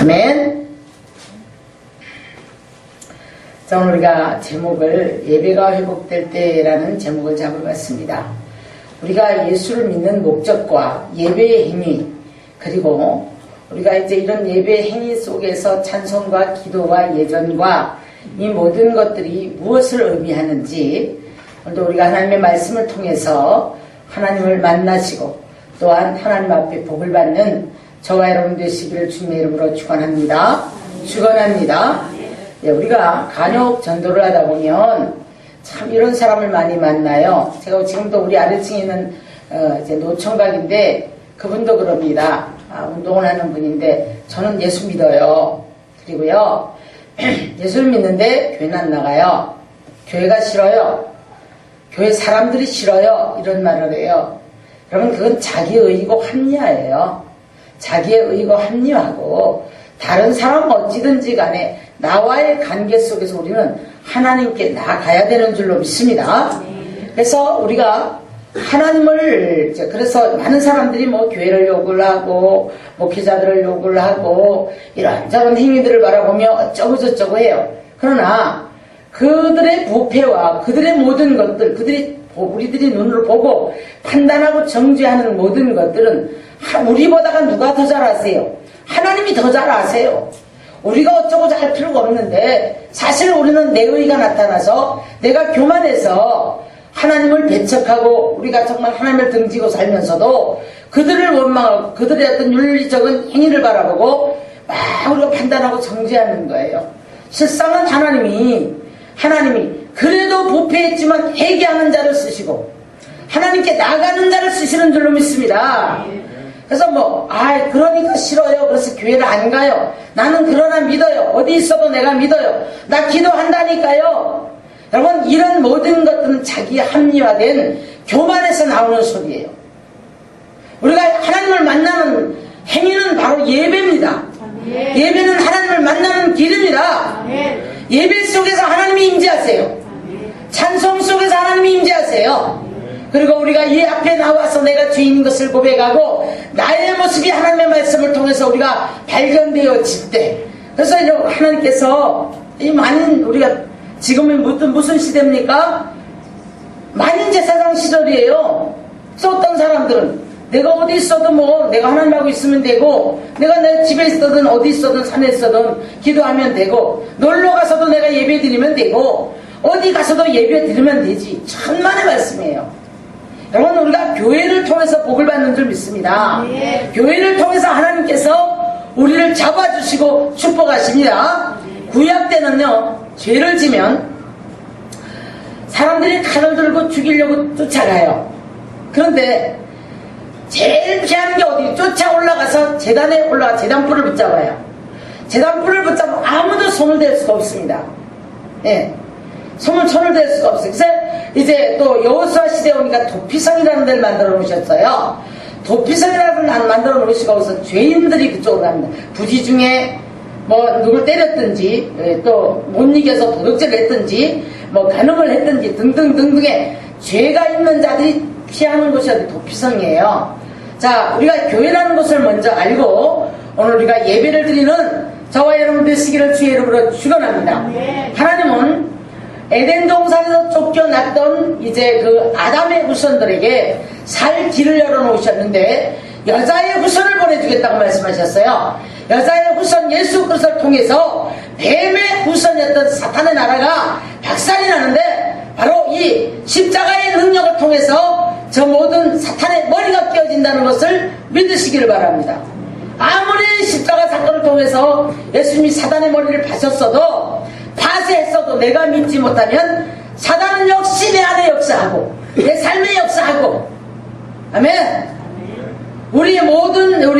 아멘. 자, 오늘 우리가 제목을 예배가 회복될 때라는 제목을 잡아봤습니다. 우리가 예수를 믿는 목적과 예배의 행위, 그리고 우리가 이제 이런 예배의 행위 속에서 찬송과 기도와 예전과 이 모든 것들이 무엇을 의미하는지 오늘도 우리가 하나님의 말씀을 통해서 하나님을 만나시고 또한 하나님 앞에 복을 받는 저와 여러분 되시기를 주님의 이름으로 축원합니다. 축원합니다. 예, 우리가 간혹 전도를 하다 보면 참 이런 사람을 많이 만나요. 제가 지금도 우리 아래층에 있는 이제 노총각인데 그분도 그럽니다. 운동을 하는 분인데 저는 예수 믿어요. 그리고요 예수를 믿는데 교회는 안 나가요. 교회가 싫어요. 교회 사람들이 싫어요. 이런 말을 해요. 여러분 그건 자기의 의이고 합리화예요. 자기의 의이고 합리화하고 다른 사람 어찌든지 간에 나와의 관계 속에서 우리는 하나님께 나아가야 되는 줄로 믿습니다. 그래서 우리가 하나님을 그래서 많은 사람들이 뭐 교회를 욕을 하고 목회자들을 욕을 하고 이런저런 행위들을 바라보며 어쩌고 저쩌고 해요. 그러나 그들의 부패와 그들의 모든 것들 우리들이 눈으로 보고 판단하고 정죄하는 모든 것들은 우리보다가 누가 더 잘 아세요? 하나님이 더 잘 아세요. 우리가 어쩌고 할 필요가 없는데 사실 우리는 내 의가 나타나서 내가 교만해서 하나님을 배척하고 우리가 정말 하나님을 등지고 살면서도 그들을 원망하고 그들의 어떤 윤리적인 행위를 바라보고 막 우리가 판단하고 정죄하는 거예요. 실상은 하나님이 그래도 부패했지만 회개하는 자를 쓰시고 하나님께 나가는 자를 쓰시는 줄로 믿습니다. 그래서 그러니까 싫어요. 그래서 교회를 안 가요. 나는 그러나 믿어요. 어디 있어도 내가 믿어요. 나 기도한다니까요. 여러분 이런 모든 것들은 자기 합리화된 교만에서 나오는 소리예요. 우리가 하나님을 만나는 행위는 바로 예배입니다. 예배는 하나님을 만나는 길입니다. 예배 속에서 하나님이 임재하세요. 찬송 속에서 하나님이 임재하세요. 그리고 우리가 이 앞에 나와서 내가 죄인인 것을 고백하고 나의 모습이 하나님의 말씀을 통해서 우리가 발견되어질 때 그래서 하나님께서 이 많은 우리가 지금은 무슨 시대입니까? 만인제사장 시절이에요. 그래서 어떤 사람들은 내가 어디 있어도 내가 하나님하고 있으면 되고 내가 내 집에 있어든 어디 있어든 산에 있어든 기도하면 되고 놀러 가서도 내가 예배 드리면 되고 어디 가서도 예배 드리면 되지. 천만의 말씀이에요. 여러분 우리가 교회를 통해서 복을 받는 줄 믿습니다. 교회를 통해서 하나님께서 우리를 잡아주시고 축복하십니다. 구약 때는요 죄를 지면 사람들이 칼을 들고 죽이려고 쫓아가요. 그런데 제일 피하는 게 어디? 쫓아 올라가서 재단에 올라가 재단불을 붙잡아요. 재단불을 붙잡으면 아무도 손을 댈 수가 없습니다. 예. 손을 댈 수가 없어요. 그래서 이제 또 여호수아 시대에 오니까 도피성이라는 데를 만들어 놓으셨어요. 도피성이라는 데를 만들어 놓으시고 해서 죄인들이 그쪽으로 갑니다. 부지 중에 누굴 때렸든지 또 못 이겨서 도둑질을 했든지 간음을 했든지 등등등등의 죄가 있는 자들이 피하는 곳이 어디 도피성이에요. 자, 우리가 교회라는 것을 먼저 알고 오늘 우리가 예배를 드리는 저와 여러분 되시기를 주의 이름으로 축원합니다. 하나님은 에덴 동산에서 쫓겨났던 이제 그 아담의 후손들에게 살 길을 열어놓으셨는데 여자의 후손을 보내주겠다고 말씀하셨어요. 여자의 후손 예수 그리스도를 통해서 뱀의 후손이었던 사탄의 나라가 박살이 나는데 바로 이 십자가의 능력을 통해서 저 모든 사탄의 머리가 깨어진다는 것을 믿으시기를 바랍니다. 아무리 십자가 사건을 통해서 예수님이 사단의 머리를 파셨어도 파쇄했어도 내가 믿지 못하면 사단은 역시 내 안에 역사하고 내 삶에 역사하고 아멘. 우리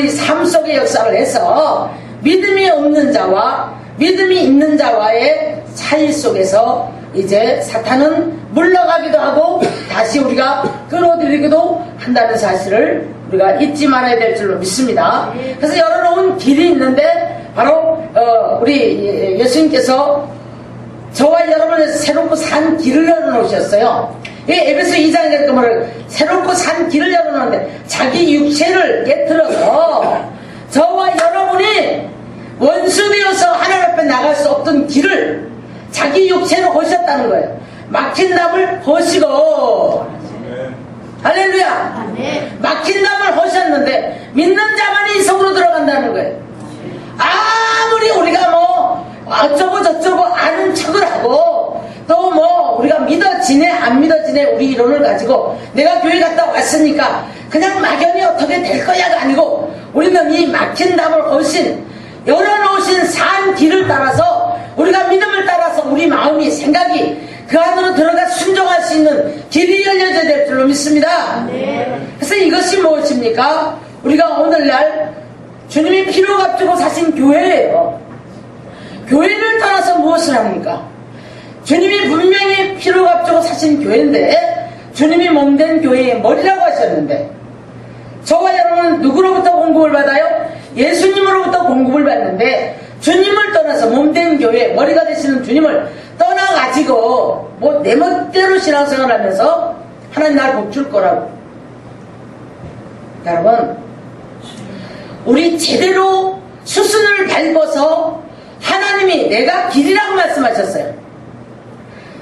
삶 속에 역사를 해서 믿음이 없는 자와 믿음이 있는 자와의 차이 속에서 이제 사탄은 물러가기도 하고 다시 우리가 끌어들이기도 한다는 사실을 우리가 잊지 말아야 될 줄로 믿습니다. 그래서 열어놓은 길이 있는데 바로 우리 예수님께서 저와 여러분을 새롭고 산 길을 열어놓으셨어요. 에베소 2장에 말을 새롭고 산 길을 열어놓는데 자기 육체를 깨트려서 저와 여러분이 하셨다는 거예요. 막힌 담을 허시고. 할렐루야. 막힌 담을 허셨는데 믿는 자만이 이 성으로 들어간다는 거예요. 아무리 우리가 뭐 어쩌고 저쩌고 아는 척을 하고 또 뭐 우리가 믿어지네 안 믿어지네 우리 이론을 가지고 내가 교회 갔다 왔으니까 그냥 막연히 어떻게 될 거야가 아니고 우리는 이 막힌 담을 허신 열어놓으신 산 길을 따라서 우리가 믿음을 따라서 우리 마음이 생각이 그 안으로 들어가 순종할 수 있는 길이 열려져야 될 줄로 믿습니다. 그래서 이것이 무엇입니까? 우리가 오늘날 주님이 피로 값주고 사신 교회예요. 교회를 떠나서 무엇을 합니까? 주님이 분명히 피로 값주고 사신 교회인데 주님이 몸된 교회의 머리라고 하셨는데 저와 여러분은 누구로부터 공급을 받아요? 예수님으로부터 공급을 받는데 주님을 떠나서 몸된 교회 머리가 되시는 주님을 떠나가지고 뭐 내 멋대로 신앙생활을 하면서 하나님 날 복 줄 거라고. 여러분 우리 제대로 수순을 밟아서 하나님이 내가 길이라고 말씀하셨어요.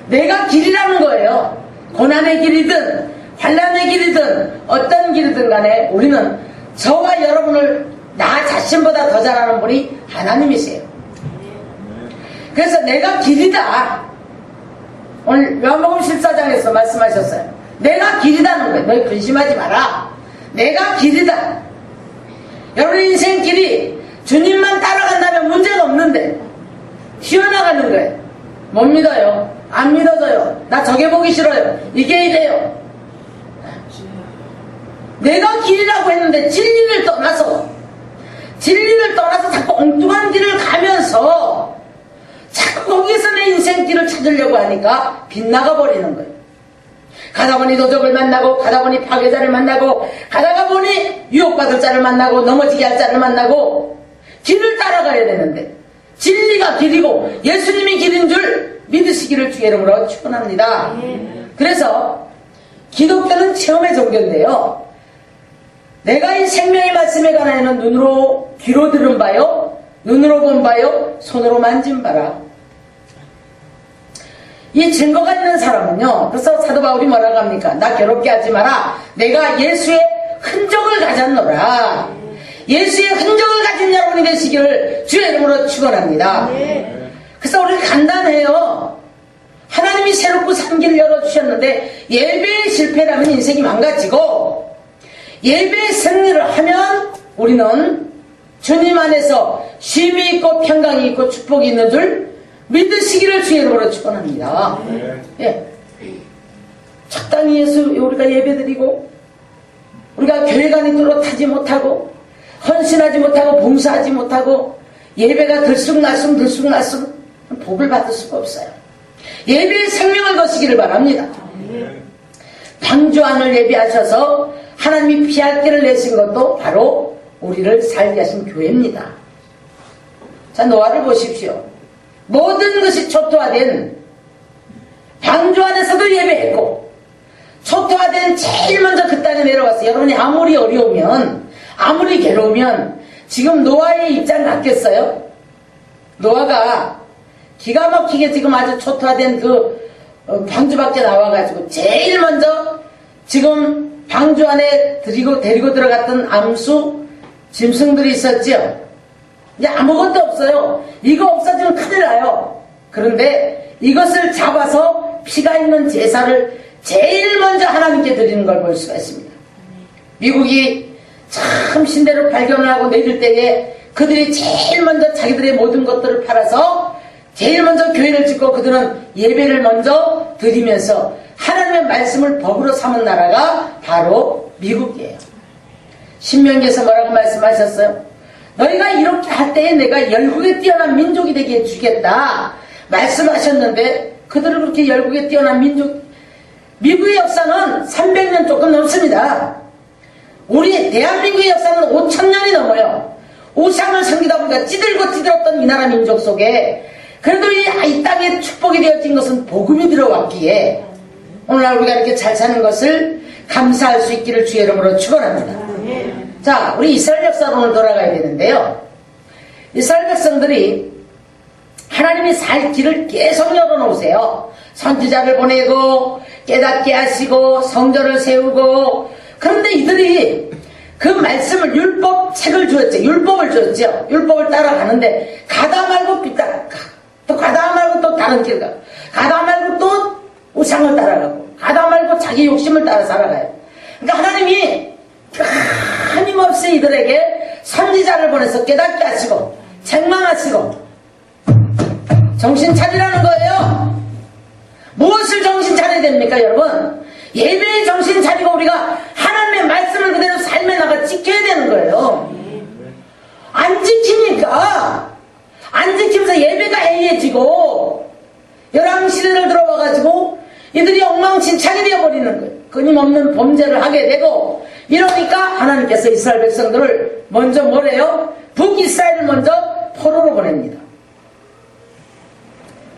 내가 길이라는 거예요. 고난의 길이든 환난의 길이든 어떤 길이든 간에 우리는 저와 여러분을 나 자신보다 더 잘하는 분이 하나님이세요. 그래서 내가 길이다. 오늘 요한복음 14장에서 말씀하셨어요. 내가 길이다는 거예요. 너희 근심하지 마라. 내가 길이다. 여러분 인생 길이 주님만 따라간다면 문제가 없는데 튀어나가는 거예요. 못 믿어요. 안 믿어져요. 나 저게 보기 싫어요. 이게 이래요. 내가 길이라고 했는데 진리를 떠나서 자꾸 엉뚱한 길을 가면서 자꾸 거기에서 내 인생 길을 찾으려고 하니까 빗나가 버리는 거예요. 가다 보니 도적을 만나고 가다 보니 파괴자를 만나고 가다가 보니 유혹받을 자를 만나고 넘어지게 할 자를 만나고 길을 따라가야 되는데 진리가 길이고 예수님이 길인 줄 믿으시기를 주의 이름으로 축원합니다. 그래서 기독교는 체험의 종교인데요. 내가 이 생명의 말씀에 관하여는 눈으로 귀로 들은 바요 눈으로 본 바요 손으로 만진 바라. 이 증거가 있는 사람은요 그래서 사도 바울이 뭐라고 합니까? 나 괴롭게 하지 마라. 내가 예수의 흔적을 가졌노라. 예수의 흔적을 가진 여러분이 되시기를 주의 이름으로 축원합니다. 그래서 우리 간단해요. 하나님이 새롭고 산 길을 열어주셨는데 예배의 실패라면 인생이 망가지고 예배의 승리를 하면 우리는 주님 안에서 쉼이 있고 평강이 있고 축복이 있는 줄 믿으시기를 주의 이름으로 축원합니다. 예. 적당히 예수 우리가 예배드리고 우리가 교회관이 뚜렷하지 못하고 헌신하지 못하고 봉사하지 못하고 예배가 들쑥날쑥 복을 받을 수가 없어요. 예배의 생명을 거시기를 바랍니다. 방주안을 예비하셔서 하나님이 피할 길을 내신 것도 바로 우리를 살게 하신 교회입니다. 자, 노아를 보십시오. 모든 것이 초토화된 방주 안에서도 예배했고 초토화된 제일 먼저 그 땅에 내려왔어요. 여러분이 아무리 어려우면 아무리 괴로우면 지금 노아의 입장 같겠어요? 노아가 기가 막히게 지금 아주 초토화된 그 방주 밖에 나와가지고 제일 먼저 지금 방주 안에 데리고 들어갔던 암수 짐승들이 있었죠. 이제 아무것도 없어요. 이거 없어지면 큰일 나요. 그런데 이것을 잡아서 피가 있는 제사를 제일 먼저 하나님께 드리는 걸 볼 수가 있습니다. 미국이 참 신대를 발견하고 내릴 때에 그들이 제일 먼저 자기들의 모든 것들을 팔아서 제일 먼저 교회를 짓고 그들은 예배를 먼저 드리면서 하나님의 말씀을 법으로 삼은 나라가 바로 미국이에요. 신명기에서 뭐라고 말씀하셨어요? 너희가 이렇게 할 때에 내가 열국에 뛰어난 민족이 되게 해주겠다 말씀하셨는데 그들을 그렇게 열국에 뛰어난 민족 미국의 역사는 300년 조금 넘습니다. 우리 대한민국의 역사는 5,000년이 넘어요. 우상을 섬기다 보니까 찌들었던 이 나라 민족 속에 그래도 이 땅에 축복이 되어진 것은 복음이 들어왔기에 오늘날 우리가 이렇게 잘 사는 것을 감사할 수 있기를 주의 이름으로 축원합니다. 자, 우리 이스라엘 역사로 오늘 돌아가야 되는데요. 이스라엘 백성들이 하나님이 살 길을 계속 열어놓으세요. 선지자를 보내고 깨닫게 하시고 성전을 세우고, 그런데 이들이 그 말씀을 율법 책을 주었죠. 율법을 주었죠. 율법을 따라가는데 가다 말고 삐따라 또 가다 말고 또 다른 길 가고, 가다 말고 또 우상을 따라가고, 가다 말고 자기 욕심을 따라 살아가요. 그러니까 하나님이 끊임없이 이들에게 선지자를 보내서 깨닫게 하시고 책망하시고 정신 차리라는 거예요. 무엇을 정신 차려야 됩니까, 여러분? 예배에 정신 차리고 우리가 하나님의 말씀을 그대로 삶에 나가 지켜야 되는 거예요. 안 지키니까, 안 지키면서 예배가 해이해지고 11시대를 들어와가지고 이들이 엉망진창이 되어버리는 거예요. 끊임없는 범죄를 하게 되고, 이러니까 하나님께서 이스라엘 백성들을 먼저 뭐래요? 북이스라엘을 먼저 포로로 보냅니다.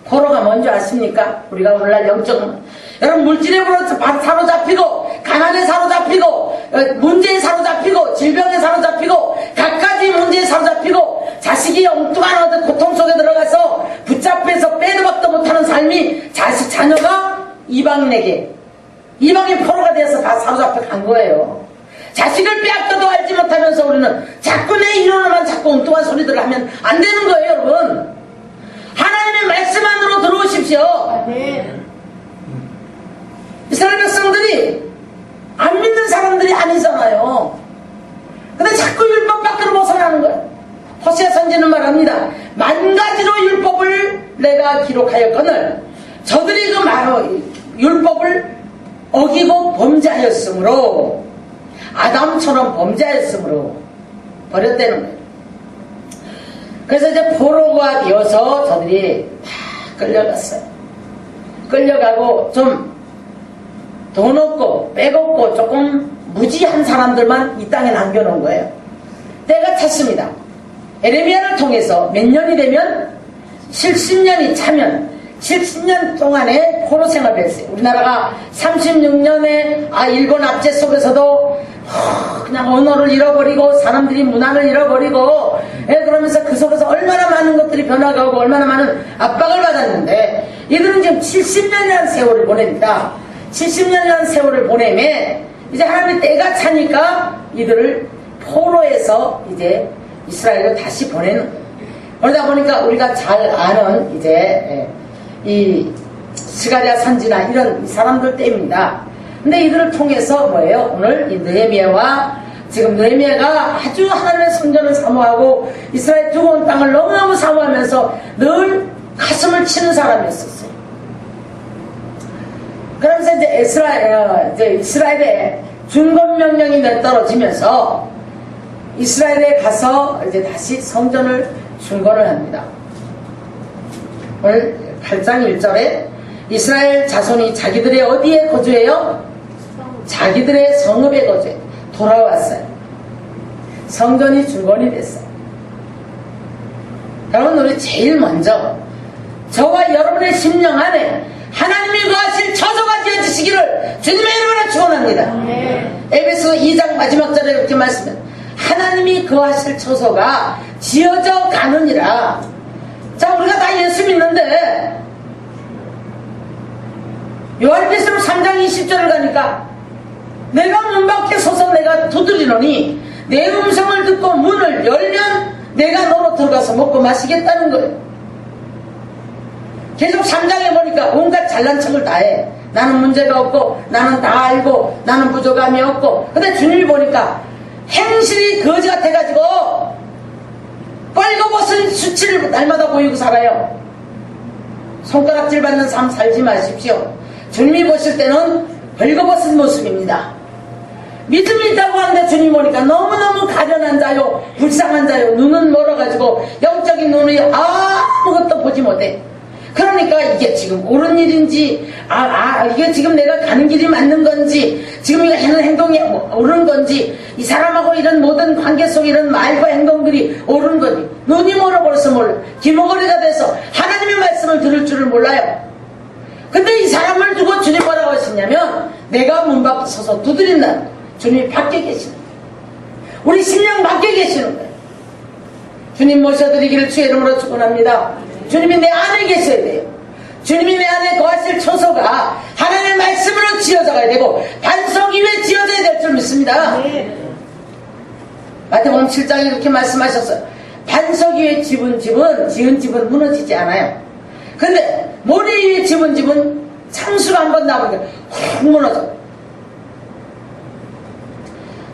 포로가 뭔지 아십니까? 우리가 오늘날 영적은, 여러분, 물질에 사로잡히고, 가난에 사로잡히고, 문제에 사로잡히고, 질병에 사로잡히고, 갖가지 문제에 사로잡히고, 자식이 엉뚱한 어떤 고통 속에 들어가서 붙잡혀서 빼도 박도 못하는 삶이 자녀가 이방인 포로가 되어서 다 사로잡혀 간 거예요. 자식을 빼앗겨도 알지 못하면서 우리는 자꾸 내 이론으로만 자꾸 엉뚱한 소리들을 하면 안 되는 거예요, 여러분. 하나님의 말씀 안으로 들어오십시오. 이스라엘 백성들이 안 믿는 사람들이 아니잖아요. 근데 자꾸 율법 밖으로 벗어나는 거예요. 호세아 선지는 말합니다. 10,000가지로 율법을 내가 기록하였거늘 저들이 그 율법을 어기고 범죄하였으므로, 아담처럼 범죄하였으므로 버렸다는 거예요. 그래서 이제 포로가 되어서 저들이 다 끌려갔어요. 끌려가고 좀 돈 없고 빼먹고 조금 무지한 사람들만 이 땅에 남겨놓은 거예요. 때가 찼습니다. 에레미야를 통해서 몇 년이 되면 70년이 차면 70년 동안의 포로 생활을 했어요. 우리나라가 36년의 일본 압제 속에서도 그냥 언어를 잃어버리고 사람들이 문화를 잃어버리고, 그러면서 그 속에서 얼마나 많은 것들이 변화가고 얼마나 많은 압박을 받았는데, 이들은 지금 70년이라는 세월을 보냅니다. 70년이라는 세월을 보내면 이제 하나님의 때가 차니까 이들을 포로에서 이제 이스라엘로 다시 보내는 거예요. 그러다 보니까 우리가 잘 아는 이제 이 스가랴 선지나 이런 사람들 때입니다. 근데 이들을 통해서 뭐예요? 오늘 이 느헤미야와, 지금 느헤미야가 아주 하나님의 성전을 사모하고 이스라엘 두고 온 땅을 너무너무 사모하면서 늘 가슴을 치는 사람이었었어요. 그러면서 이제 이스라엘에 준건 명령이 떨어지면서 이스라엘에 가서 이제 다시 성전을 준건을 합니다. 오늘 8장 1절에 이스라엘 자손이 자기들의 어디에 거주해요? 자기들의 성읍에 거주해 돌아왔어요. 성전이 준건이 됐어요. 여러분, 우리 제일 먼저 저와 여러분의 심령 안에 하나님이 거하실 처소가 지어지시기를 주님의 이름으로 축원합니다. 에베소 2장 마지막 절에 이렇게 말씀해요. 하나님이 거하실 처소가 지어져 가느니라. 자, 우리가 다 예수 믿는데 요한계시록 3장 20절을 가니까 내가 문 밖에 서서 내가 두드리노니 내 음성을 듣고 문을 열면 내가 너로 들어가서 먹고 마시겠다는 거예요. 계속 3장에 보니까 온갖 잘난 척을 다 해. 나는 문제가 없고 나는 다 알고 나는 부족함이 없고. 근데 주님이 보니까 행실이 거지 같아가지고 뻘거벗은 수치를 날마다 보이고 살아요. 손가락질 받는 삶 살지 마십시오. 주님이 보실 때는 벌거벗은 모습입니다. 믿음이 있다고 하는데 주님 보니까 너무너무 가련한 자요, 불쌍한 자요, 눈은 멀어가지고 영적인 눈이 아무것도 보지 못해. 그러니까 이게 지금 옳은 일인지, 이게 지금 내가 가는 길이 맞는 건지, 지금 이거 하는 행동이 옳은 건지, 이 사람하고 이런 모든 관계 속에 이런 말과 행동들이 옳은 건지, 눈이 멀어버려서 몰라. 기모거리가 돼서 하나님의 말씀을 들을 줄을 몰라요. 근데 이 사람을 두고 주님 뭐라고 하시냐면, 내가 문 밖에 서서 두드린다. 주님이 밖에 계시는 거예요. 우리 신령 밖에 계시는 거예요. 주님 모셔드리기를 주의 이름으로 축원합니다. 주님이 내 안에 계셔야 돼요. 주님이 내 안에 거하실 처소가 하나님의 말씀으로 지어져야 되고 반석 위에 지어져야 될 줄 믿습니다. 마태복음 7장에 그렇게 말씀하셨어요. 반석 위에 지은 집은 무너지지 않아요. 근데 모래 위에 지은 집은 창수가 한번 나오니까 훅 무너져.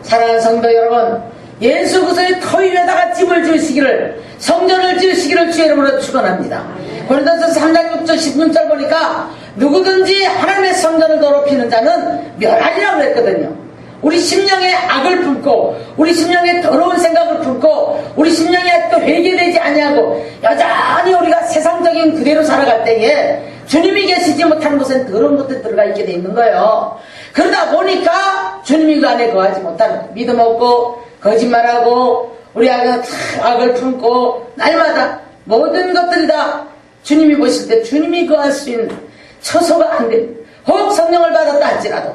사랑하는 성도 여러분, 예수 그리스도의 터 위에다가 집을 지으시기를, 성전을 지으시기를 주의 이름으로 축원합니다. 고린도서 3장 6절 16절 보니까 누구든지 하나님의 성전을 더럽히는 자는 멸하리라고 그랬거든요. 우리 심령에 악을 품고 우리 심령에 더러운 생각을 품고 우리 심령에 또 회개되지 아니하고 여전히 우리가 세상적인 그대로 살아갈 때에 주님이 계시지 못하는 곳엔 더러운 것들 들어가 있게 돼 있는 거예요. 그러다 보니까 주님이 그 안에 거하지 못하는, 믿음 없고 거짓말하고 우리 안에 악을 품고 날마다 모든 것들이 다 주님이 보실 때 주님이 거할 수 있는 처소가 안 됩니다. 혹 성령을 받았다 할지라도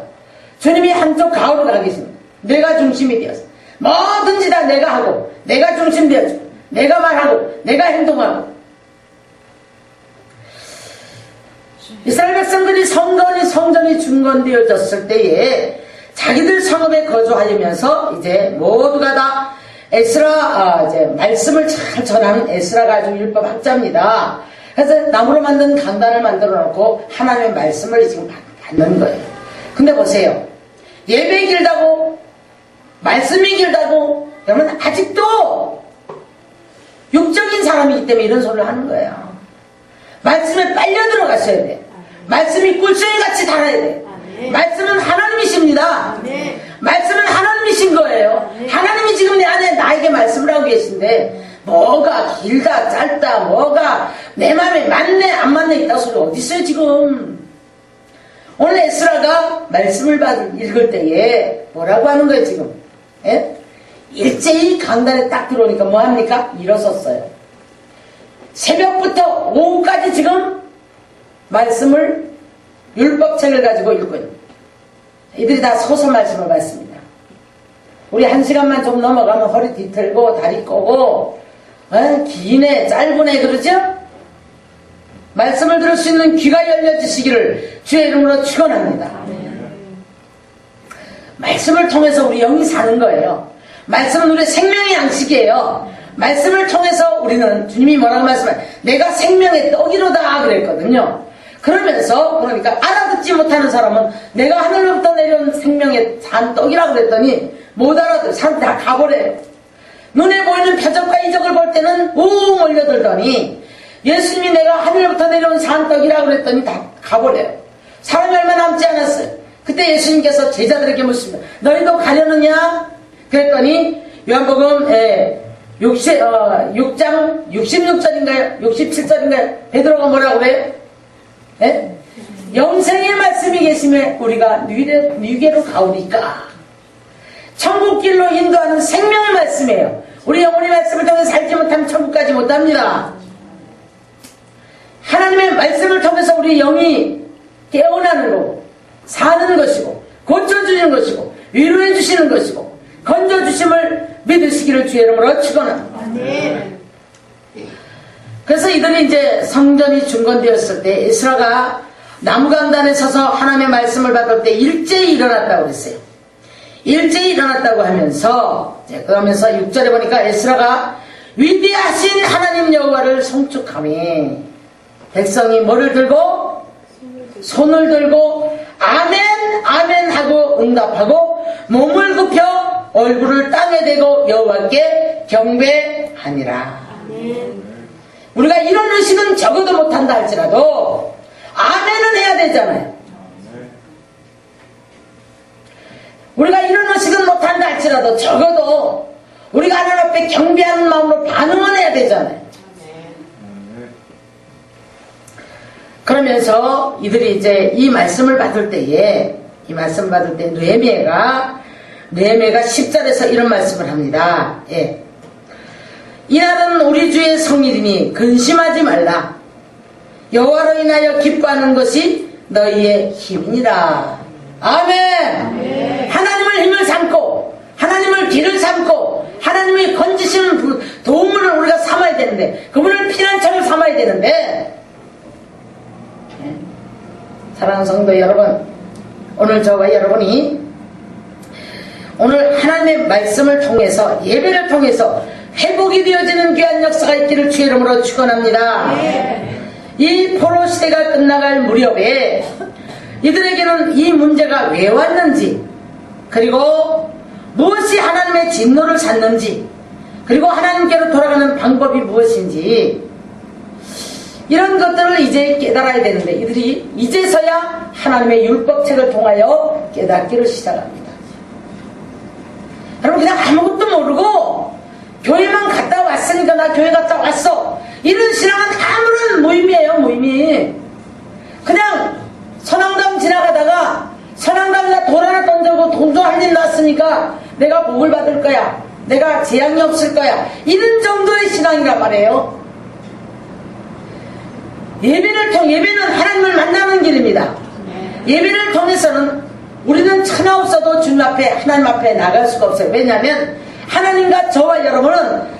주님이 한쪽 가운데 가 계십니다. 내가 중심이 되어서 뭐든지 다 내가 하고 내가 중심 되어서 내가 말하고 내가 행동하고. 이스라엘 백성들이 성전이 중건되어졌을 때에 자기들 성읍에 거주하면서 이제 모두가 다 에스라 이제 말씀을 잘 전하는 에스라가 아주 율법 학자입니다. 그래서 나무로 만든 강단을 만들어 놓고 하나님의 말씀을 지금 받는 거예요. 근데 보세요. 예배 길다고 말씀이 길다고 그러면 아직도 육적인 사람이기 때문에 이런 소리를 하는 거예요. 말씀에 빨려 들어가셔야 돼. 말씀이 꿀송이같이 달아야 돼. 말씀은 하나님이십니다. 말씀은 하나님이신 거예요. 하나님이 지금 내 안에 나에게 말씀을 하고 계신데 뭐가 길다 짧다 뭐가 내 마음에 맞네 안 맞네 있다 소리 어디 있어요 지금. 오늘 에스라가 말씀을 읽을 때에 뭐라고 하는 거예요 지금. 예? 일제히 강단에 딱 들어오니까 뭐합니까? 일어섰어요. 새벽부터 오후까지 지금 말씀을 율법책을 가지고 읽고 있는 이들이 다 소설 말씀을 받습니다. 우리 1시간만 좀 넘어가면 허리 뒤틀고 다리 꼬고 기네 짧으네 그러죠? 말씀을 들을 수 있는 귀가 열려지시기를 주의 이름으로 축원합니다. 말씀을 통해서 우리 영이 사는 거예요. 말씀은 우리의 생명의 양식이에요. 말씀을 통해서 우리는 주님이 뭐라고 말씀하세요? 내가 생명의 떡이로다 그랬거든요. 그러면서 그러니까 알아듣지 못하는 사람은 내가 하늘로부터 내려온 생명의 산 떡이라고 그랬더니 못 알아듣고 사람 다 가버려요. 눈에 보이는 표적과 이적을 볼 때는 웅 몰려들더니 예수님이 내가 하늘로부터 내려온 산떡이라고 그랬더니 다 가버려요. 사람이 얼마 남지 않았어요. 그때 예수님께서 제자들에게 묻습니다. 너희도 가려느냐? 그랬더니 요한복음 6장 66절인가요? 67절인가요? 베드로가 뭐라고 그래요? 예? 영생의 말씀이 계시면 우리가 뉴게로 가오니까 천국길로 인도하는 생명의 말씀이에요. 우리 영혼의 말씀을 통해 살지 못하면 천국 가지 못합니다. 하나님의 말씀을 통해서 우리 영이 깨어나는 거고 사는 것이고 고쳐주시는 것이고 위로해 주시는 것이고 건져주심을 믿으시기를 주의 이름으로 축원합니다. 그래서 이들이 이제 성전이 중건되었을 때 에스라가 나무강단에 서서 하나님의 말씀을 받을 때 일제히 일어났다고 그랬어요. 일제히 일어났다고 하면서 그러면서 6절에 보니까 에스라가 위대하신 하나님 여호와를 송축하며 백성이 뭐를 들고? 손을 들고 아멘 아멘 하고 응답하고 몸을 굽혀 얼굴을 땅에 대고 여호와께 경배하니라. 우리가 이런 의식은 적어도 못한다 할지라도 아멘은 해야 되잖아요. 우리가 이런 의식은 못한다 할지라도 적어도 우리가 하나님 앞에 경배하는 마음으로 반응은 해야 되잖아요. 그러면서 이들이 이제 이 말씀을 받을 때에 느헤미야가 10절에서 이런 말씀을 합니다. 예. 이날은 우리 주의 성일이니 근심하지 말라. 여호와로 인하여 기뻐하는 것이 너희의 힘이니라. 아멘. 하나님을 힘을 삼고 하나님을 길을 삼고 하나님이 건지시는 도움을 우리가 삼아야 되는데 그분을 피난처를 삼아야 되는데 사랑하는 성도 여러분, 오늘 저와 여러분이 오늘 하나님의 말씀을 통해서 예배를 통해서 회복이 되어지는 귀한 역사가 있기를 주의 이름으로 축원합니다. 이 포로 시대가 끝나갈 무렵에 이들에게는 이 문제가 왜 왔는지, 그리고 무엇이 하나님의 진노를 샀는지, 그리고 하나님께로 돌아가는 방법이 무엇인지, 이런 것들을 이제 깨달아야 되는데 이들이 이제서야 하나님의 율법책을 통하여 깨닫기를 시작합니다. 여러분, 그냥 아무것도 모르고 교회만 갔다 왔으니까 나 교회 갔다 왔어, 이런 신앙은 아무런 모임이에요. 모임이 그냥 선앙당 지나가다가 선앙당 나 돌 하나 던져고 돈도 한 일 났으니까 내가 복을 받을 거야, 내가 재앙이 없을 거야, 이런 정도의 신앙이란 말이에요. 예배는 하나님을 만나는 길입니다. 예배를 통해서는 우리는 천하 없어도 주님 앞에, 하나님 앞에 나갈 수가 없어요. 왜냐하면 하나님과 저와 여러분은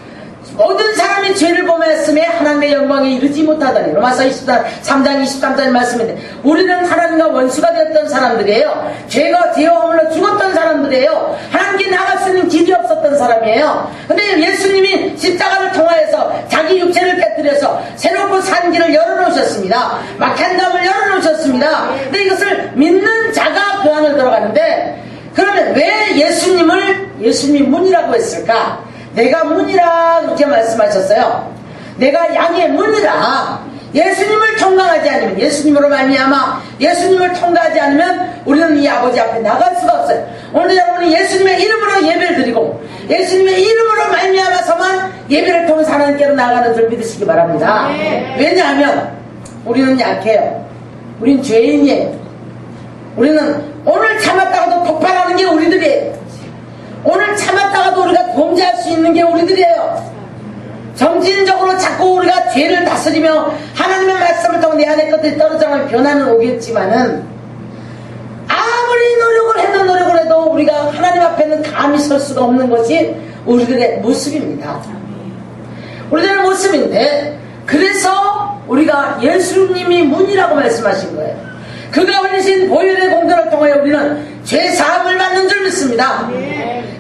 모든 사람이 죄를 범했음에 하나님의 영광에 이르지 못하다니, 로마서 3장 23절 말씀인데, 우리는 하나님과 원수가 되었던 사람들이에요. 죄와 허물로 죽었던 사람들이에요. 하나님께 나갈 수 있는 길이 없었던 사람이에요. 근데 예수님이 십자가를 통하여서 자기 육체를 깨뜨려서 새롭고 산 길을 열어놓으셨습니다. 막힌 담을 열어놓으셨습니다. 근데 이것을 믿는 자가 그 안을 들어가는데, 그러면 왜 예수님이 문이라고 했을까? 내가 문이라 그렇게 말씀하셨어요. 내가 양의 문이라. 예수님을 통과하지 않으면, 예수님으로 말미암아 예수님을 통과하지 않으면 우리는 이 아버지 앞에 나갈 수가 없어요. 오늘 여러분이 예수님의 이름으로 예배를 드리고 예수님의 이름으로 말미암아서만 예배를 통해서 하나님께로 나가는 줄 믿으시기 바랍니다. 왜냐하면 우리는 약해요. 우린 죄인이에요. 우리는 오늘 참았다가도 폭발하는 게 우리들이에요. 오늘 참았다가도 우리가 범죄할 수 있는 게 우리들이에요. 정신적으로 자꾸 우리가 죄를 다스리며 하나님의 말씀을 통해 내 안에 것들이 떨어져나가면 변화는 오겠지만은, 아무리 노력을 해도 우리가 하나님 앞에는 감히 설 수가 없는 것이 우리들의 모습입니다. 우리들의 모습인데, 그래서 우리가 예수님이 문이라고 말씀하신 거예요. 그가 올리신 보혈의 공로를 통하여 우리는 죄 사함을 받는 줄 믿습니다.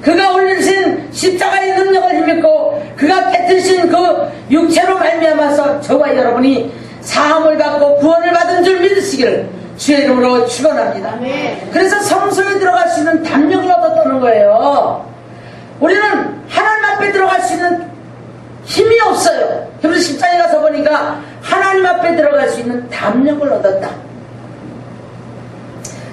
그가 올리신 십자가의 능력을 힘입고 그가 깨뜨리신 그 육체로 말미암아서 저와 여러분이 사함을 받고 구원을 받은 줄 믿으시기를 주의 이름으로 축원합니다. 그래서 성소에 들어갈 수 있는 담력을 얻었다는 거예요. 우리는 하나님 앞에 들어갈 수 있는 힘이 없어요. 그래서 10장에 가서 보니까 하나님 앞에 들어갈 수 있는 담력을 얻었다.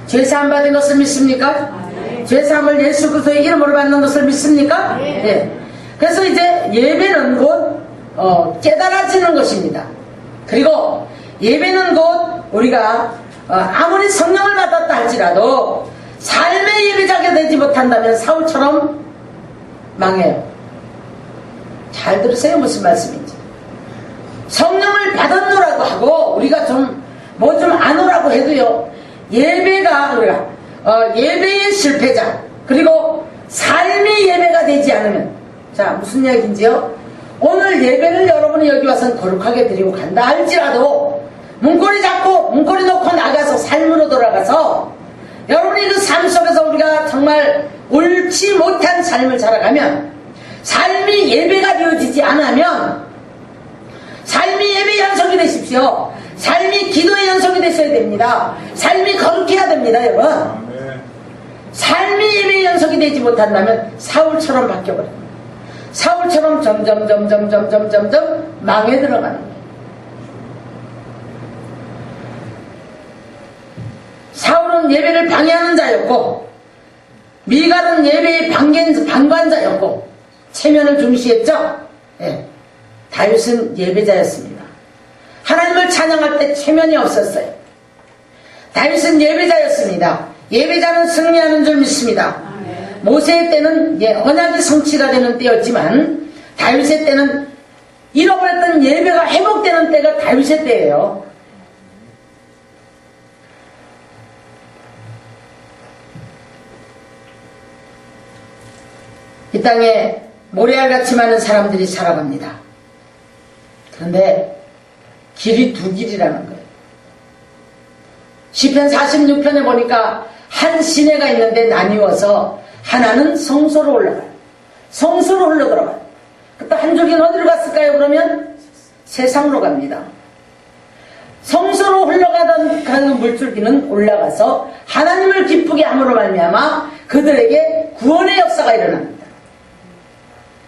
죄사함 받은 것을 믿습니까? 죄사함을 예수 그리스도의 이름으로 받는 것을 믿습니까? 네. 그래서 이제 예배는 곧 깨달아지는 것입니다. 그리고 예배는 곧 우리가 아무리 성령을 받았다 할지라도 삶의 예배자가 되지 못한다면 사울처럼 망해요. 잘 들으세요. 무슨 말씀인지. 성령을 받았노라고 하고 우리가 좀 뭐 좀 아노라고 해도요, 예배가 우리가 예배의 실패자, 그리고 삶이 예배가 되지 않으면, 자 무슨 얘기인지요? 오늘 예배를 여러분이 여기 와서는 거룩하게 드리고 간다 할지라도 문고리 잡고 문고리 놓고 나가서 삶으로 돌아가서 여러분이 그 삶 속에서 우리가 정말 옳지 못한 삶을 살아가면, 삶이 예배가 되어지지 않으면, 삶이 예배 연속이 되십시오. 삶이 기도의 연속이 되셔야 됩니다. 삶이 거룩해야 됩니다, 여러분. 삶이 예배의 연속이 되지 못한다면 사울처럼 바뀌어버려요. 사울처럼 점점 망해 들어가는 거예요. 사울은 예배를 방해하는 자였고, 미갈은 예배의 방관자였고, 체면을 중시했죠. 예. 다윗은 예배자였습니다. 하나님을 찬양할 때 체면이 없었어요. 다윗은 예배자였습니다. 예배자는 승리하는 줄 믿습니다. 모세의 때는 언약이 성취가 되는 때였지만 다윗의 때는 잃어버렸던 예배가 회복되는 때가 다윗의 때예요. 이 땅에 모래알같이 많은 사람들이 살아갑니다. 그런데 길이 두 길이라는 거예요. 시편 46편에 보니까 한 시내가 있는데 나뉘어서 하나는 성소로 올라가요. 성소로 흘러들어가요. 그때 한 줄기는 어디로 갔을까요? 그러면 세상으로 갑니다. 성소로 흘러가던 가는 물줄기는 올라가서 하나님을 기쁘게 함으로 말미암아 그들에게 구원의 역사가 일어납니다.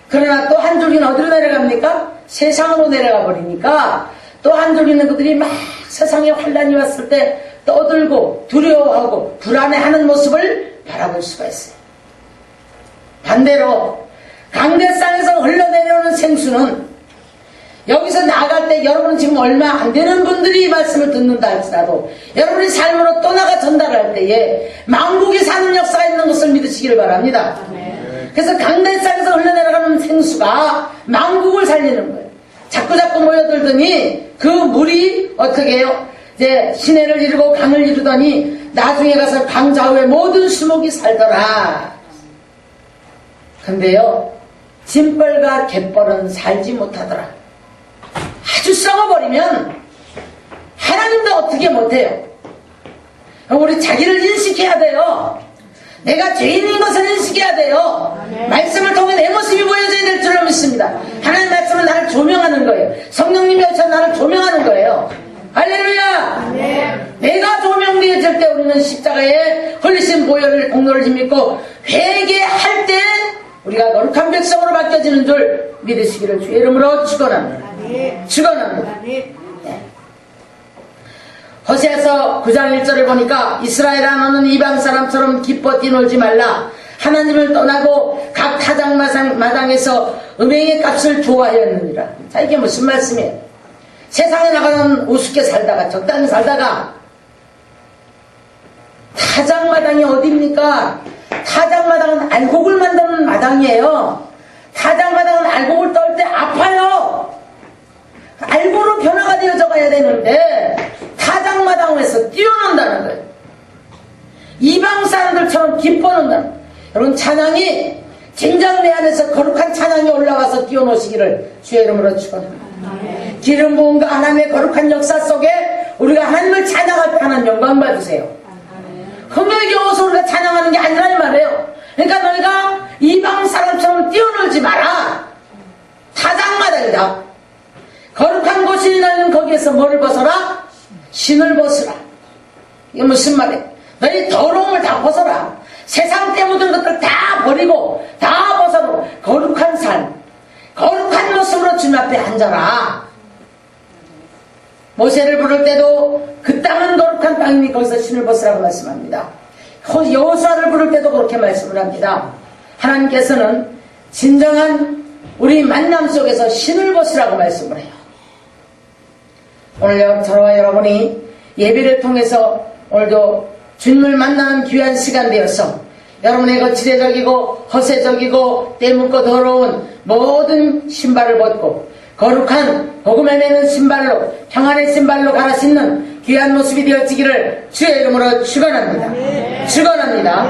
그러나 또 한 줄기는 어디로 내려갑니까? 세상으로 내려가 버리니까 또 한 줄기는 그들이 막 세상에 환란이 왔을 때 떠들고 두려워하고 불안해하는 모습을 바라볼 수가 있어요. 반대로 강대상에서 흘러내려오는 생수는 여기서 나갈 때 여러분 지금 얼마 안 되는 분들이 이 말씀을 듣는다 할지라도 여러분이 삶으로 또 나가 전달할 때에 만국이 사는 역사가 있는 것을 믿으시기를 바랍니다. 그래서 강대상에서 흘러내려가는 생수가 만국을 살리는 거예요. 자꾸자꾸 모여들더니 그 물이 어떻게 해요? 이제 시내를 이루고 강을 이루더니 나중에 가서 강 좌우에 모든 수목이 살더라. 근데요, 짐벌과 갯벌은 살지 못하더라. 아주 썩어버리면 하나님도 어떻게 못해요. 우리 자기를 인식해야 돼요. 내가 죄인인 것을 인식해야 돼요. 말씀을 통해 내 모습이 보여져야 될 줄로 믿습니다. 하나님 말씀은 나를 조명하는 거예요. 성령님이 오셔서 나를 조명하는 거예요. 할렐루야! 내가 조명되어질 때 우리는 십자가에 흘리신 보혈을 공로를 힘입고 회개할 때 우리가 거룩한 백성으로 바뀌어지는 줄 믿으시기를 주의 이름으로 축원합니다. 축원합니다. 호세아서 9장 1절을 보니까 이스라엘아 너는 이방 사람처럼 기뻐 뛰놀지 말라. 하나님을 떠나고 각 타작마당에서 음행의 값을 좋아하였느니라. 자, 이게 무슨 말씀이에요? 세상에 나가는 우습게 살다가 적당히 살다가 타작마당이 어디입니까? 타작마당은 알곡을 만드는 마당이에요. 타작마당은 알곡을 떨 때 아파요. 알곡으로 변화가 되어져 가야 되는데 타작마당에서 뛰어논다는 거예요. 이방 사람들처럼 기뻐논다는 거예요. 여러분 찬양이 진정 내 안에서 거룩한 찬양이 올라와서 뛰어노시기를 주의 이름으로 축원합니다. 기름 부음과 하나님의 거룩한 역사 속에 우리가 하나님을 찬양할 때 하나님 영광 받으세요. 흥에 겨워서 우리가 찬양하는 게 아니라는 말이에요. 그러니까 너희가 이방 사람처럼 뛰어놀지 마라. 타작마당이다. 거룩한 곳이 있는 거기에서 뭐를 벗어라? 신을 벗으라. 이게 무슨 말이에요? 너희 더러움을 다 벗어라. 세상 때 묻은 것들 다 버리고 다 벗어라. 거룩한 삶, 거룩한 모습으로 주님 앞에 앉아라. 모세를 부를 때도 그 땅은 거룩한 땅이니 거기서 신을 벗으라고 말씀합니다. 여호수아를 부를 때도 그렇게 말씀을 합니다. 하나님께서는 진정한 우리 만남 속에서 신을 벗으라고 말씀을 해요. 오늘 저와 여러분이 예배를 통해서 오늘도 주님을 만나는 귀한 시간 되어서 여러분의 거칠애적이고 허세적이고 때묻고 더러운 모든 신발을 벗고 거룩한 복음에 매는 신발로 평안의 신발로 갈아 신는 귀한 모습이 되어지기를 주의 이름으로 축원합니다. 축원합니다.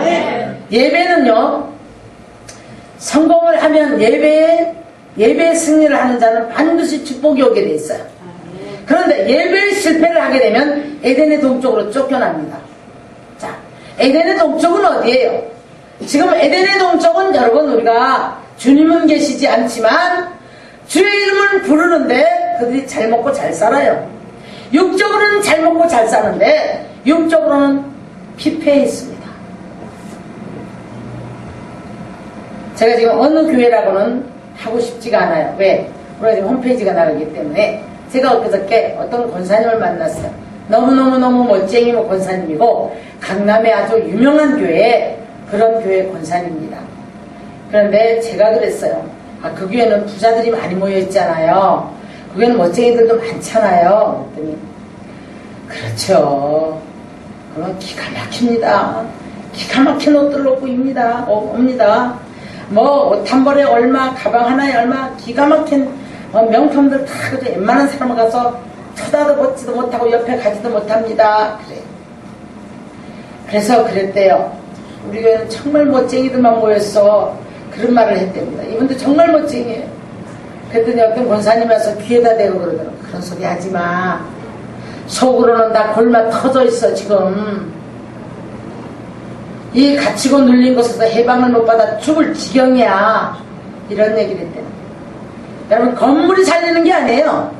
예배는요, 성공을 하면 예배의 승리를 하는 자는 반드시 축복이 오게 돼 있어요. 그런데 예배에 실패를 하게 되면 에덴의 동쪽으로 쫓겨납니다. 자, 에덴의 동쪽은 어디예요? 지금 에덴의 동쪽은 여러분 우리가 주님은 계시지 않지만 주의 이름을 부르는데 그들이 잘 먹고 잘 살아요. 육적으로는 잘 먹고 잘 사는데 육적으로는 피폐해 있습니다. 제가 지금 어느 교회라고는 하고 싶지가 않아요. 왜? 우리가 지금 홈페이지가 나가기 때문에. 제가 엊그저께 어떤 권사님을 만났어요. 너무너무 멋쟁이 권사님이고 강남에 아주 유명한 교회, 그런 교회 권사님입니다. 그런데 제가 그랬어요. 그 교회는 부자들이 많이 모여있잖아요. 그 교회는 멋쟁이들도 많잖아요. 그랬더니 그렇죠. 그건 기가 막힙니다. 기가 막힌 옷들을 입고 옵니다. 뭐 옷 한 벌에 얼마, 가방 하나에 얼마, 기가 막힌 명품들 다 그저 웬만한 사람 가서 쳐다도 보지도 못하고 옆에 가지도 못합니다. 그래. 그래서 그랬대요. 우리 교회는 정말 멋쟁이들만 모였어. 그런 말을 했답니다. 이분도 정말 멋쟁이에요. 그랬더니 어떤 권사님이 와서 귀에다 대고 그러더라고요. 그런 소리 하지 마. 속으로는 다 골마 터져 있어 지금. 이 갇히고 눌린 곳에서 해방을 못 받아 죽을 지경이야. 이런 얘기를 했대요. 여러분, 건물이 살리는 게 아니에요.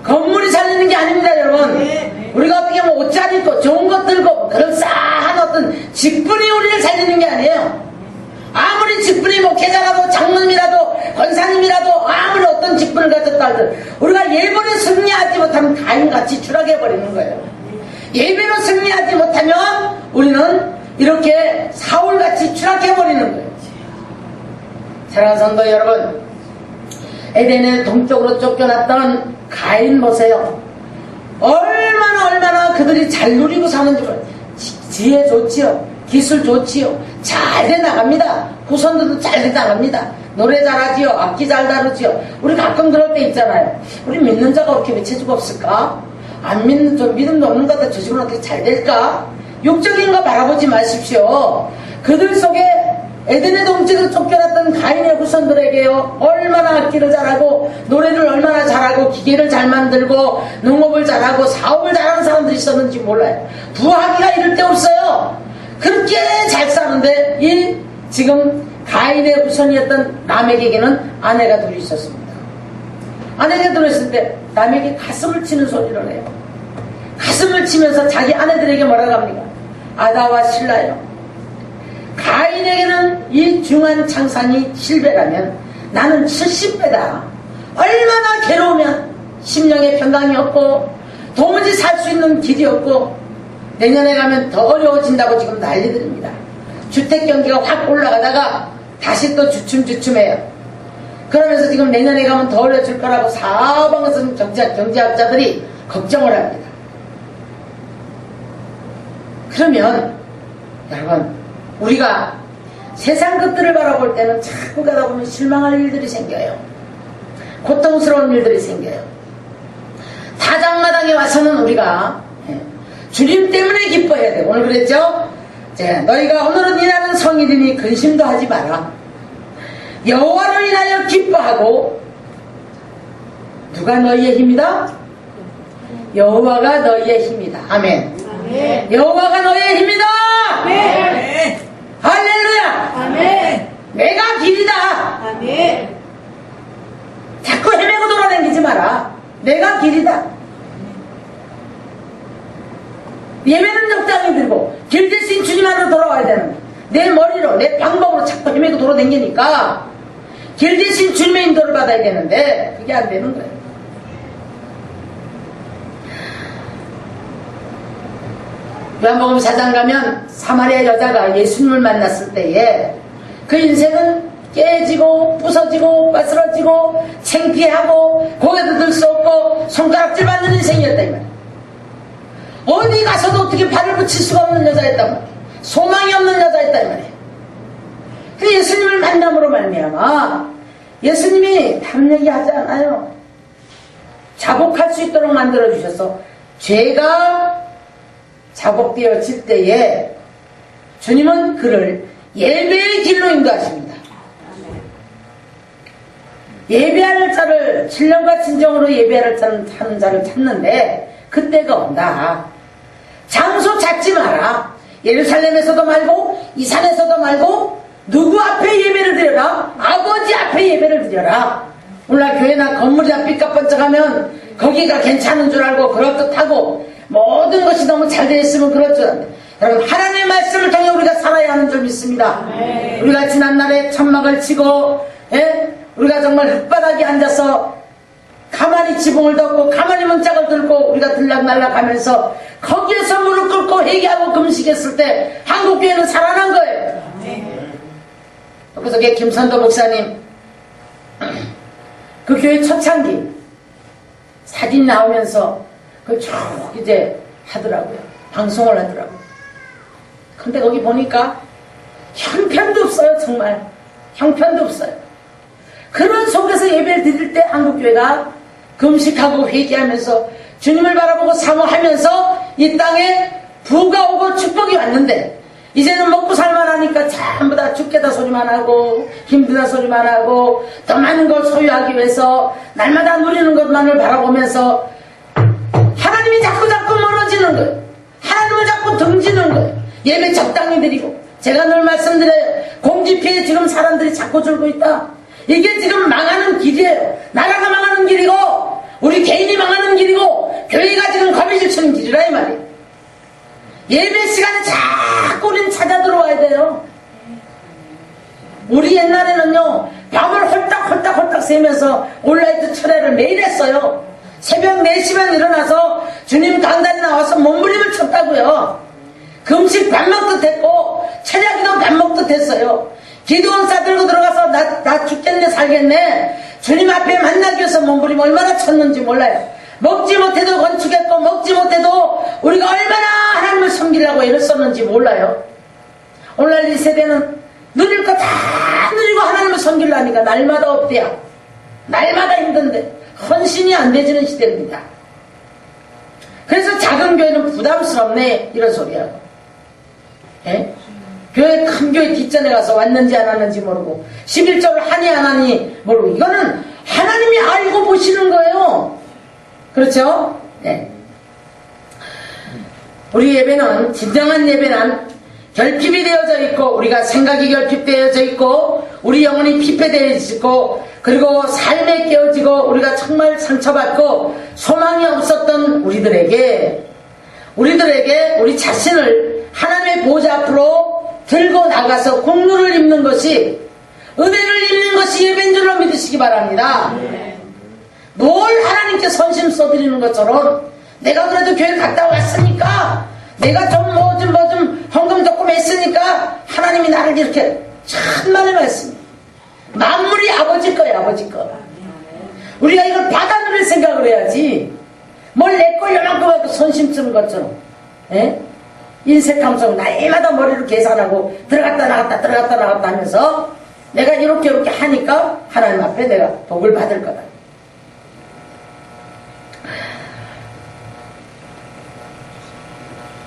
건물이 살리는 게 아닙니다, 여러분. 우리가 어떻게 뭐 옷잘 입고 좋은 것 들고 그럴싸한 어떤 직분이 우리를 살리는 게 아니에요. 아무리 직분이 목회자라도 장로님이라도 권사님이라도 아무리 어떤 직분을 가졌다 하든 우리가 예배를 승리하지 못하면 가인같이 추락해버리는 거예요. 예배로 승리하지 못하면 우리는 이렇게 사울같이 추락해버리는 거예요. 사랑하는 성도 여러분, 에덴의 동쪽으로 쫓겨났던 가인 보세요. 얼마나 그들이 잘 누리고 사는지 몰라요. 지혜 좋지요. 기술 좋지요. 잘 돼 나갑니다. 후손들도 잘 돼 나갑니다. 노래 잘하지요. 악기 잘 다루지요. 우리 가끔 그럴 때 있잖아요. 우리 믿는 자가 그렇게 왜 재주가 없을까? 안 믿는, 좀 믿음도 없는 것 같아. 저 집은 어떻게 잘 될까? 육적인 거 바라보지 마십시오. 그들 속에 에덴의 동쪽에서 쫓겨났던 가인의 후손들에게요, 얼마나 악기를 잘하고 노래를 얼마나 잘하고 기계를 잘 만들고 농업을 잘하고 사업을 잘하는 사람들이 있었는지 몰라요. 부하기가 이럴 데 없어요. 그렇게 잘 사는데 이 지금 가인의 후손이었던 람에게는 아내가 둘이 있었습니다. 아내가 둘이 있을 때 람에게 가슴을 치는 소리를 해요. 가슴을 치면서 자기 아내들에게 뭐라고 합니까? 아다와 실라요. 가인에게는 이 중한 창산이 7배라면 나는 70배다. 얼마나 괴로우면 심령의 평강이 없고 도무지 살 수 있는 길이 없고 내년에 가면 더 어려워진다고 지금 난리들입니다. 주택 경기가 확 올라가다가 다시 또 주춤주춤해요. 그러면서 지금 내년에 가면 더 어려워질 거라고 사방에서 경제학자들이 걱정을 합니다. 그러면 여러분, 우리가 세상 것들을 바라볼 때는 자꾸 가다 보면 실망할 일들이 생겨요. 고통스러운 일들이 생겨요. 타작마당에 와서는 우리가 주님 때문에 기뻐해야 돼요. 오늘 그랬죠? 너희가 오늘은 일하는 성일이니 근심도 하지 마라. 여호와를 인하여 기뻐하고. 누가 너희의 힘이다? 여호와가 너희의 힘이다. 아멘. 아멘. 여호와가 너희의 힘이다. 아멘. 할렐루야. 아멘. 내가 길이다. 아멘. 자꾸 헤매고 돌아다니지 마라. 내가 길이다. 예배는 적당히 들고 길 대신 주님 안으로 돌아와야 되는 거야. 내 머리로 내 방법으로 자꾸 헤매고 돌아다니니까 길 대신 주님의 인도를 받아야 되는데 그게 안 되는 거예요. 요한복음 4장 가면 사마리아 여자가 예수님을 만났을 때에 그 인생은 깨지고 부서지고 빠스러지고 창피하고 고개도 들 수 없고 손가락질 받는 인생이었다 이 말이에요. 어디 가서도 어떻게 발을 붙일 수가 없는 여자였단 말이에요. 소망이 없는 여자였다 이 말이에요. 그 예수님을 만남으로 말미암아 예수님이 다른 얘기 하지 않아요. 자복할 수 있도록 만들어주셔서 죄가 자복되어질 때에 주님은 그를 예배의 길로 인도하십니다. 예배할 자를, 신령과 진정으로 예배할 하는 자를 찾는데 그때가 온다. 장소 찾지 마라. 예루살렘에서도 말고 이 산에서도 말고 누구 앞에 예배를 드려라? 아버지 앞에 예배를 드려라. 오늘날 교회나 건물이 다 삐까뻔쩍하면 거기가 괜찮은 줄 알고 그럴듯하고 모든 것이 너무 잘 되어 있으면 그럴 줄 알아요. 여러분, 하나님의 말씀을 통해 우리가 살아야 하는 줄 믿습니다. 네. 우리가 지난날에 천막을 치고 우리가 정말 흙바닥에 앉아서 가만히 지붕을 덮고 가만히 문짝을 들고 우리가 들락날락 하면서 거기에서 무릎 꿇고 회개하고 금식했을 때 한국교회는 살아난 거예요. 네. 그래서 김선도 목사님 그 교회 초창기 사진 나오면서 그걸 쭉 이제 하더라고요. 방송을 하더라고요. 근데 거기 보니까 형편도 없어요. 정말 형편도 없어요. 그런 속에서 예배를 드릴 때 한국교회가 금식하고 회개하면서 주님을 바라보고 사모하면서 이 땅에 부가 오고 축복이 왔는데 이제는 먹고 살만하니까 전부 다 죽겠다 소리만 하고 힘들다 소리만 하고 더 많은 걸 소유하기 위해서 날마다 누리는 것만을 바라보면서 하나님이 자꾸 멀어지는 거예요. 하나님을 자꾸 등지는 거예요. 예배 적당히 드리고. 제가 늘 말씀드려요. 공집회에 지금 사람들이 자꾸 줄고 있다. 이게 지금 망하는 길이에요. 나라가 망하는 길이고 우리 개인이 망하는 길이고 교회가 지금 겁이 지치는 길이라 이 말이에요. 예배 시간에 자꾸 우리는 찾아 들어와야 돼요. 우리 옛날에는요 밤을 홀딱 새면서 온라이트 철회를 매일 했어요. 새벽 4시만 일어나서 주님 강단에 나와서 몸부림을 쳤다고요. 금식 밥 먹듯 했고 철야기도 밥 먹듯 했어요. 기도원사 들고 들어가서 나 죽겠네 살겠네 주님 앞에 만나기 위해서 몸부림 얼마나 쳤는지 몰라요. 먹지 못해도 건축했고 먹지 못해도 우리가 얼마나 하나님을 섬기려고 애를 썼는지 몰라요. 오늘날 이 세대는 누릴 거 다 누리고 하나님을 섬기려니까 날마다 없대요. 날마다 힘든데 헌신이 안 되지는 시대입니다. 그래서 작은 교회는 부담스럽네 이런 소리하고 예? 교회 큰 교회 뒷전에 가서 왔는지 안 왔는지 모르고 11조를 하니 안 하니 모르고 이거는 하나님이 알고 보시는 거예요. 그렇죠? 네. 우리 예배는 진정한 예배는 결핍이 되어져 있고 우리가 생각이 결핍되어져 있고 우리 영혼이 피폐되어져 있고 그리고 삶에 깨어지고 우리가 정말 상처받고 소망이 없었던 우리들에게 우리 자신을 하나님의 보좌 앞으로 들고 나가서 공로를 입는 것이 은혜를 입는 것이 예배인 줄로 믿으시기 바랍니다. 뭘 하나님께 선심 써드리는 것처럼 내가 그래도 교회 갔다 왔으니까 내가 좀 헌금 조금 했으니까 하나님이 나를 이렇게 천만의 말씀 만물이 아버지 거야 아버지 거. 우리가 이걸 받아 누릴 생각을 해야지 뭘 내 거 요만큼 해도 선심 쓰는 것처럼 예? 인색함성 날마다 머리를 계산하고 들어갔다 나갔다 하면서 내가 이렇게 하니까 하나님 앞에 내가 복을 받을 거다.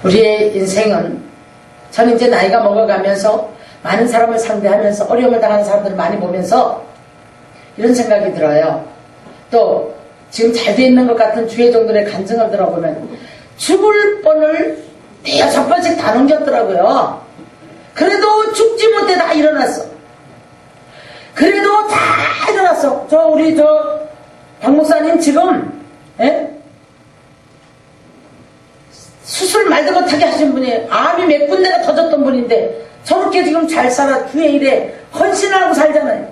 우리의 인생은 저는 이제 나이가 먹어가면서 많은 사람을 상대하면서 어려움을 당하는 사람들을 많이 보면서 이런 생각이 들어요. 또 지금 잘 돼 있는 것 같은 주의 종들의 간증을 들어보면 죽을 뻔을 대여섯 번씩 다 넘겼더라고요. 그래도 죽지 못해 다 일어났어. 그래도 다 일어났어. 우리 박 목사님 지금 수술 말도 못하게 하신 분이에요. 암이 몇 군데가 터졌던 분인데 저렇게 지금 잘 살아 주의 일에 헌신하고 살잖아요.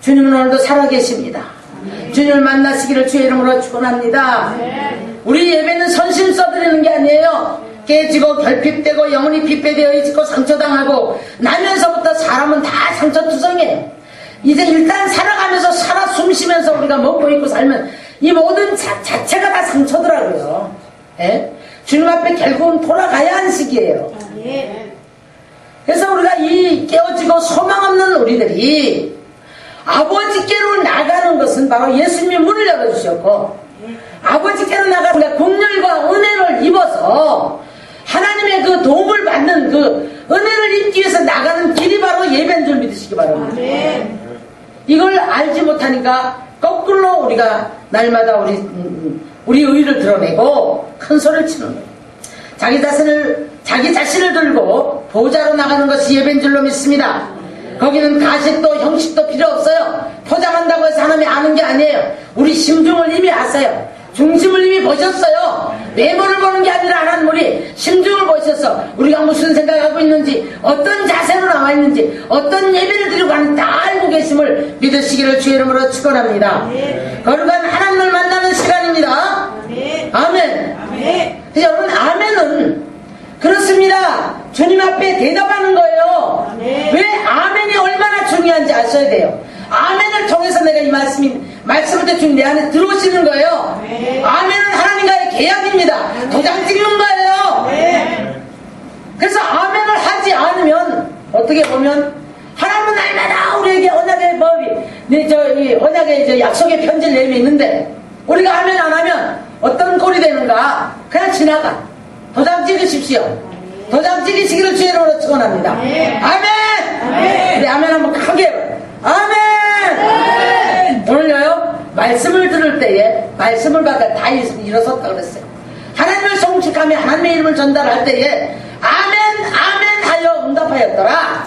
주님은 오늘도 살아계십니다. 주님을 만나시기를 주의 이름으로 축원합니다. 우리 예배는 선심 써드리는 게 아니에요. 깨지고 결핍되고 영혼이 피폐되어 있고 상처당하고 나면서부터 사람은 다 상처투성이에요. 이제 일단 살아가면서 살아 숨쉬면서 우리가 먹고 있고 살면 이 모든 자체가 다 상처더라고요. 예? 주님 앞에 결국은 돌아가야 하는 시기예요. 그래서 우리가 이 깨어지고 소망 없는 우리들이 아버지께로 나가는 것은 바로 예수님이 문을 열어주셨고 아버지께로 나가 우리가 긍휼과 은혜를 입어서 하나님의 그 도움을 받는 그 은혜를 입기 위해서 나가는 길이 바로 예배인 줄 믿으시기 바랍니다. 이걸 알지 못하니까 거꾸로 우리가 날마다 우리 의의를 드러내고 큰 소리를 치는 거예요. 자기 자신을 들고 보좌로 나가는 것이 예배인 줄로 믿습니다. 거기는 가식도 형식도 필요 없어요. 포장한다고 해서 하나님이 아는 게 아니에요. 우리 심중을 이미 아세요. 중심을 이미 보셨어요. 외모를 보는 게 아니라 하나님 우리 심중을 보셔서 우리가 무슨 생각하고 있는지 어떤 자세로 나와 있는지 어떤 예배를 드리고 하는지 다 알고 계심을 믿으시기를 주의 이름으로 축원합니다. 거룩한 하나님을 만나는 시간입니다. 아멘. 그래서 여러분 아멘은 그렇습니다. 주님 앞에 대답하는 거예요. 왜 아멘이 얼마나 중요한지 아셔야 돼요. 아멘을 통해서 내가 이 말씀을 때 주님 내 안에 들어오시는 거예요. 아멘은 하나님과의 계약입니다. 도장 찍는 거예요. 그래서 아멘을 하지 않으면 어떻게 보면 하나님은 날마다 우리에게 언약의 법이 언약의 약속의 편지를 내미는데 우리가 아멘 안 하면 어떤 꼴이 되는가? 그냥 지나가. 도장 찍으십시오. 도장 찍으시기를 주의 이름으로 축원합니다. 아멘. 우리 아멘 한번 크게 해봐요. 아멘. 오늘요 말씀을 들을 때에 말씀을 받아 다 일어섰다 그랬어요. 하나님을 송축하며 하나님의 이름을 전달할 때에 아멘 아멘 하여 응답하였더라.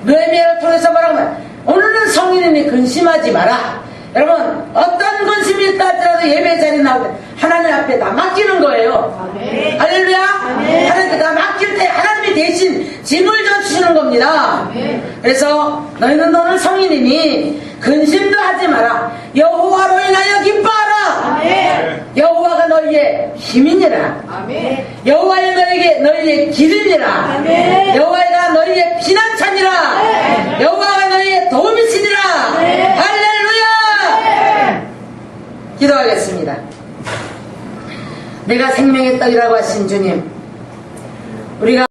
느헤미야를 통해서 뭐라고 하면 오늘은 성인이니 근심하지 마라. 여러분 어떤 근심이 있다 할지라도 예배 자리에 나올 때 하나님 앞에 다 맡기는 거예요. 아멘. 할렐루야. 아멘. 하나님께 다 맡길 때 하나님이 대신 짐을 져주시는 겁니다. 아멘. 그래서 너희는 오늘 성인이니 근심도 하지 마라. 여호와로 인하여 기뻐하라. 아멘. 여호와가 너희의 힘이니라. 아멘. 여호와의 너희의 길이니라. 아멘. 여호와가 너희의 피난처니라. 아멘. 여호와가 너희의 도움이시니라. 아멘. 할렐루야. 아멘. 기도하겠습니다. 내가 생명의 떡이라고 하신 주님, 우리가